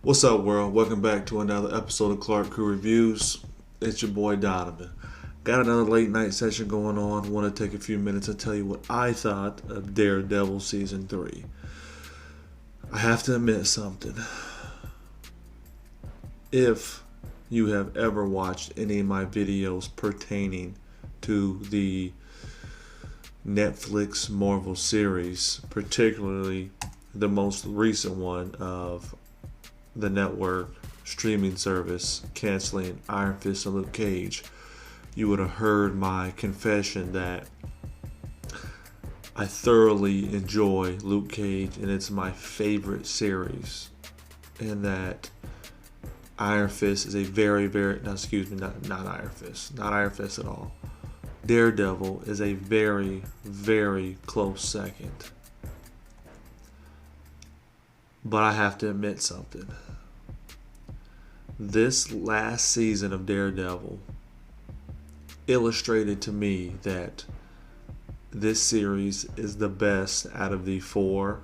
What's up, world? Welcome back to another episode of Clark Crew Reviews. It's your boy Donovan. Got another late night session going on. Want to take a few minutes to tell you what I thought of Daredevil Season 3. I have to admit something. If you have ever watched any of my videos pertaining to the Netflix Marvel series, particularly the most recent one of the network streaming service canceling Iron Fist and Luke Cage, you would have heard my confession that I thoroughly enjoy Luke Cage and it's my favorite series, and that Iron Fist is a not Iron Fist, not Iron Fist at all. Daredevil is a very, very close second. But I have to admit something. This last season of Daredevil illustrated to me that this series is the best out of the 4,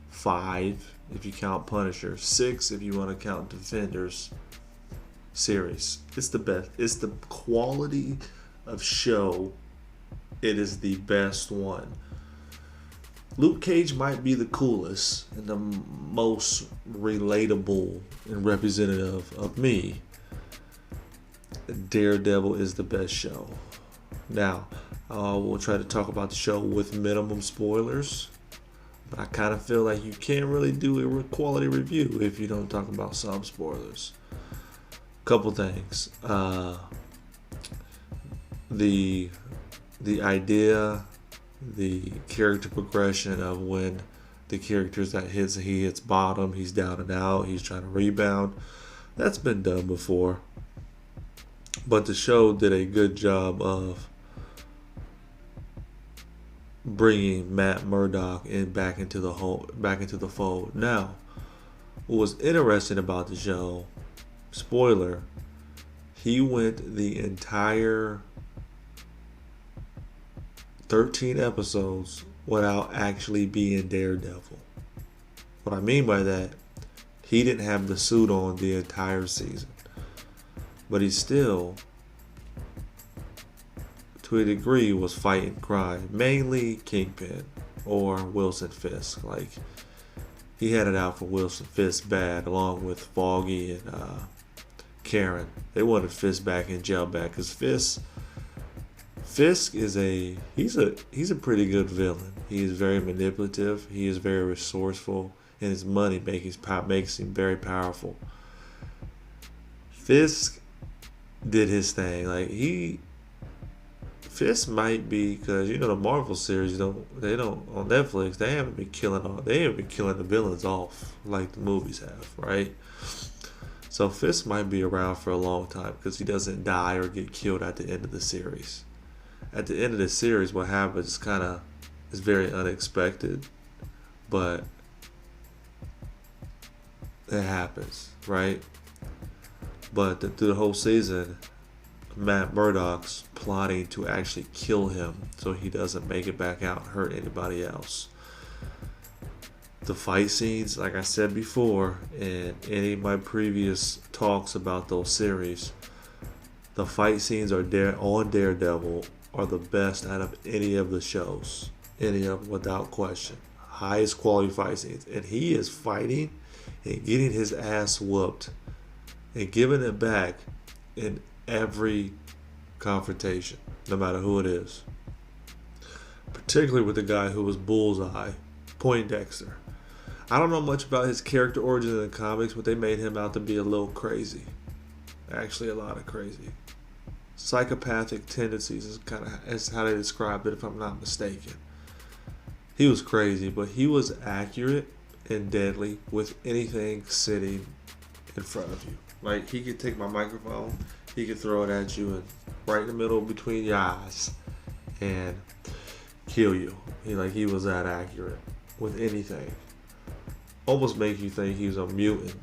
5, if you count Punisher, 6 if you want to count Defenders series. It's the best. It's the quality of show. It is the best one. Luke Cage might be the coolest and the most relatable and representative of me. Daredevil is the best show. Now, we'll try to talk about the show with minimum spoilers, but I kind of feel like you can't really do a quality review if you don't talk about some spoilers. Couple things. The idea, the character progression of when the characters that he hits bottom, he's down and out, he's trying to rebound. That's been done before, but the show did a good job of bringing Matt Murdock back into the fold. Now, what was interesting about the show, spoiler, he went the entire 13 episodes without actually being Daredevil. What I mean by that, he didn't have the suit on the entire season. But he still, to a degree, was fighting crime. Mainly Kingpin or Wilson Fisk. Like, he had it out for Wilson Fisk bad, along with Foggy and Karen. They wanted Fisk back in jail back because Fisk is he's a pretty good villain. He is very manipulative. He is very resourceful, and his money makes him very powerful. Fisk did his thing. Fisk might be, because the Marvel series don't on Netflix, they haven't been killing the villains off like the movies have, right? So Fisk might be around for a long time because he doesn't die or get killed at the end of the series. At the end of the series, what happens is very unexpected, but it happens, right? But through the whole season, Matt Murdock's plotting to actually kill him so he doesn't make it back out and hurt anybody else. The fight scenes, like I said before, in any of my previous talks about those series, the fight scenes on Daredevil are the best out of any of the shows. Any of them, without question. Highest quality fight scenes. And he is fighting and getting his ass whooped and giving it back in every confrontation, no matter who it is. Particularly with the guy who was Bullseye, Poindexter. I don't know much about his character origins in the comics, but they made him out to be a little crazy. Actually, a lot of crazy. Psychopathic tendencies is how they described it, if I'm not mistaken. He was crazy, but he was accurate and deadly with anything sitting in front of you. Like, he could take my microphone, he could throw it at you and right in the middle between your eyes and kill you. He was that accurate with anything. Almost make you think he was a mutant.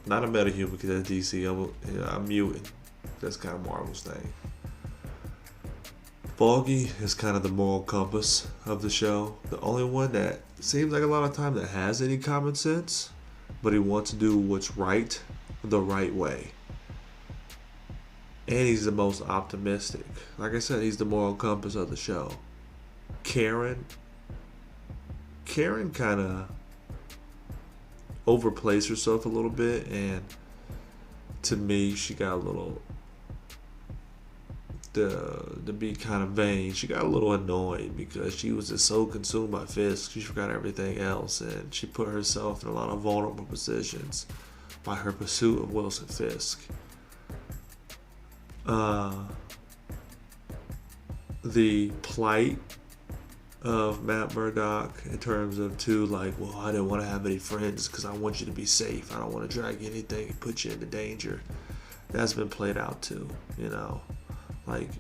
Not a metahuman because that's DC. A mutant. That's kind of Marvel's thing. Foggy is kind of the moral compass of the show. The only one that seems like a lot of time that has any common sense but he wants to do what's right the right way. And he's the most optimistic. Like I said, he's the moral compass of the show. Karen kind of overplays herself a little bit, and to me, she got a little, to be kind of vain, she got a little annoyed because she was just so consumed by Fisk, she forgot everything else, and she put herself in a lot of vulnerable positions by her pursuit of Wilson Fisk. The plight of Matt Murdock in terms of too, like, well, I didn't want to have any friends because I want you to be safe. I don't want to drag anything and put you into danger. That's been played out too, you know. Like,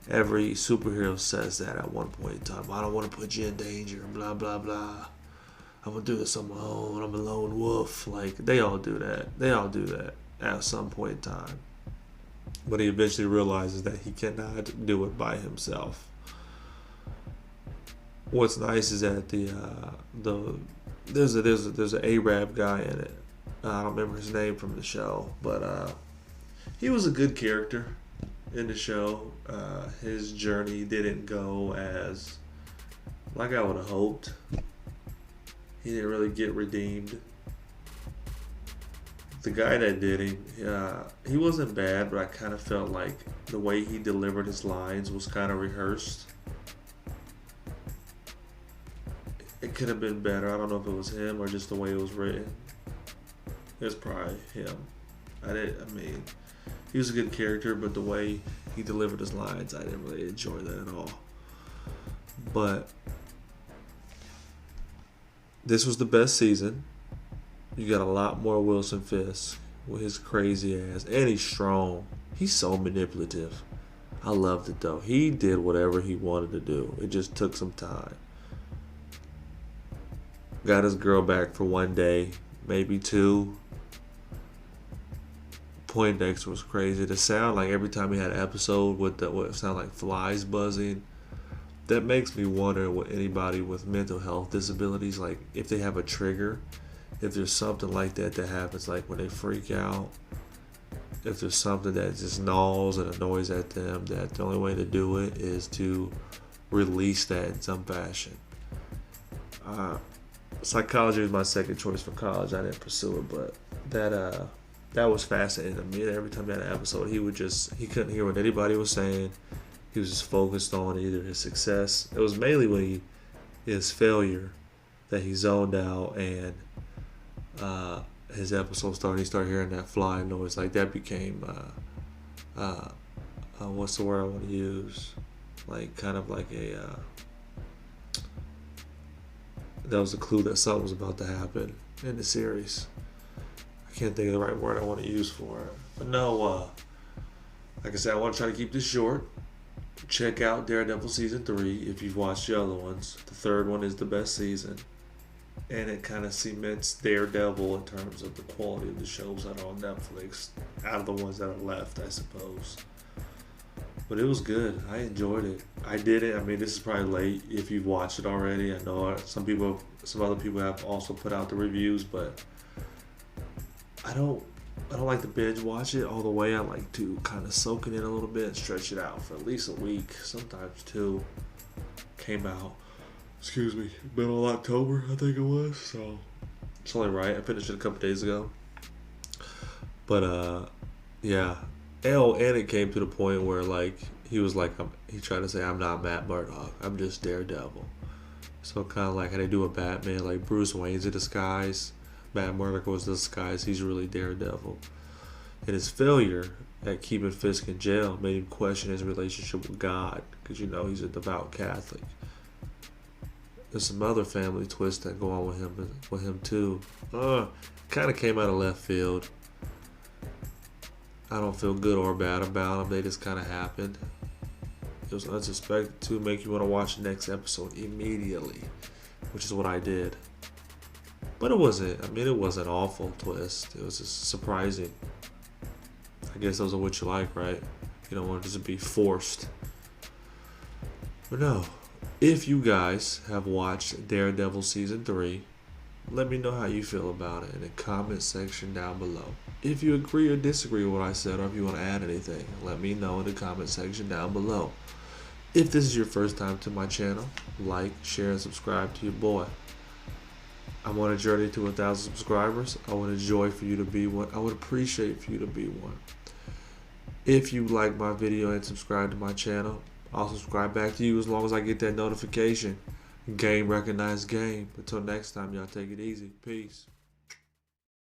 every superhero says that at one point in time. I don't want to put you in danger, blah, blah, blah. I'm going to do this on my own. I'm a lone wolf. Like, they all do that. They all do that at some point in time. But he eventually realizes that he cannot do it by himself. What's nice is that there's an Arab guy in it. I don't remember his name from the show, but he was a good character in the show. His journey didn't go as like I would have hoped. He didn't really get redeemed. The guy that did him, he wasn't bad, but I kind of felt like the way he delivered his lines was kind of rehearsed. It could have been better. I don't know if it was him or just the way it was written. It was probably him. He was a good character, but the way he delivered his lines, I didn't really enjoy that at all. But this was the best season. You got a lot more Wilson Fisk with his crazy ass, and he's strong. He's so manipulative. I loved it though. He did whatever he wanted to do. It just took some time. Got his girl back for one day, maybe two. Poindexter was crazy. The sound, like every time he had an episode with what sound like flies buzzing, that makes me wonder what anybody with mental health disabilities, like if they have a trigger, if there's something like that happens, like when they freak out, if there's something that just gnaws and annoys at them, that the only way to do it is to release that in some fashion. Psychology was my second choice for college. I didn't pursue it, but that was fascinating to me. Every time he had an episode, he couldn't hear what anybody was saying. He was just focused on either his success. It was mainly when his failure that he zoned out, and his episode started. He started hearing that flying noise. Like that became what's the word I want to use? Like kind of like that was a clue that something was about to happen in the series. I can't think of the right word I want to use for it. But no, like I said, I want to try to keep this short. Check out Daredevil Season 3 if you've watched the other ones. The third one is the best season. And it kind of cements Daredevil in terms of the quality of the shows that are on Netflix, out of the ones that are left, I suppose. But it was good. I enjoyed it. I did it. I mean, this is probably late if you've watched it already. I know some other people have also put out the reviews, but I don't like to binge watch it all the way. I like to kind of soak it in a little bit and stretch it out for at least a week, sometimes two. Came out, middle of October, I think it was. So it's only right. I finished it a couple days ago. But yeah. And it came to the point where like he was like he tried to say I'm not Matt Murdock, I'm just Daredevil. So kind of like how they do a Batman, like Bruce Wayne's a disguise, Matt Murdock was the disguise. He's really Daredevil. And his failure at keeping Fisk in jail made him question his relationship with God, because you know he's a devout Catholic. There's some other family twists that go on with him too. Kind of came out of left field. I don't feel good or bad about them. They just kind of happened. It was unsuspected to make you want to watch the next episode immediately, which is what I did. But it wasn't an awful twist. It was just surprising. I guess those are what you like, right? You don't want it to be forced. But no. If you guys have watched Daredevil Season 3, Let me know how you feel about it in the comment section down below. If you agree or disagree with what I said, or if you want to add anything, let me know in the comment section down below. If this is your first time to my channel, like, share, and subscribe to your boy. I'm on a journey to 1,000 subscribers. I would enjoy for you to be one. I would appreciate for you to be one. If you like my video and subscribe to my channel, I'll subscribe back to you as long as I get that notification. Game recognized game. Until next time, y'all take it easy. Peace.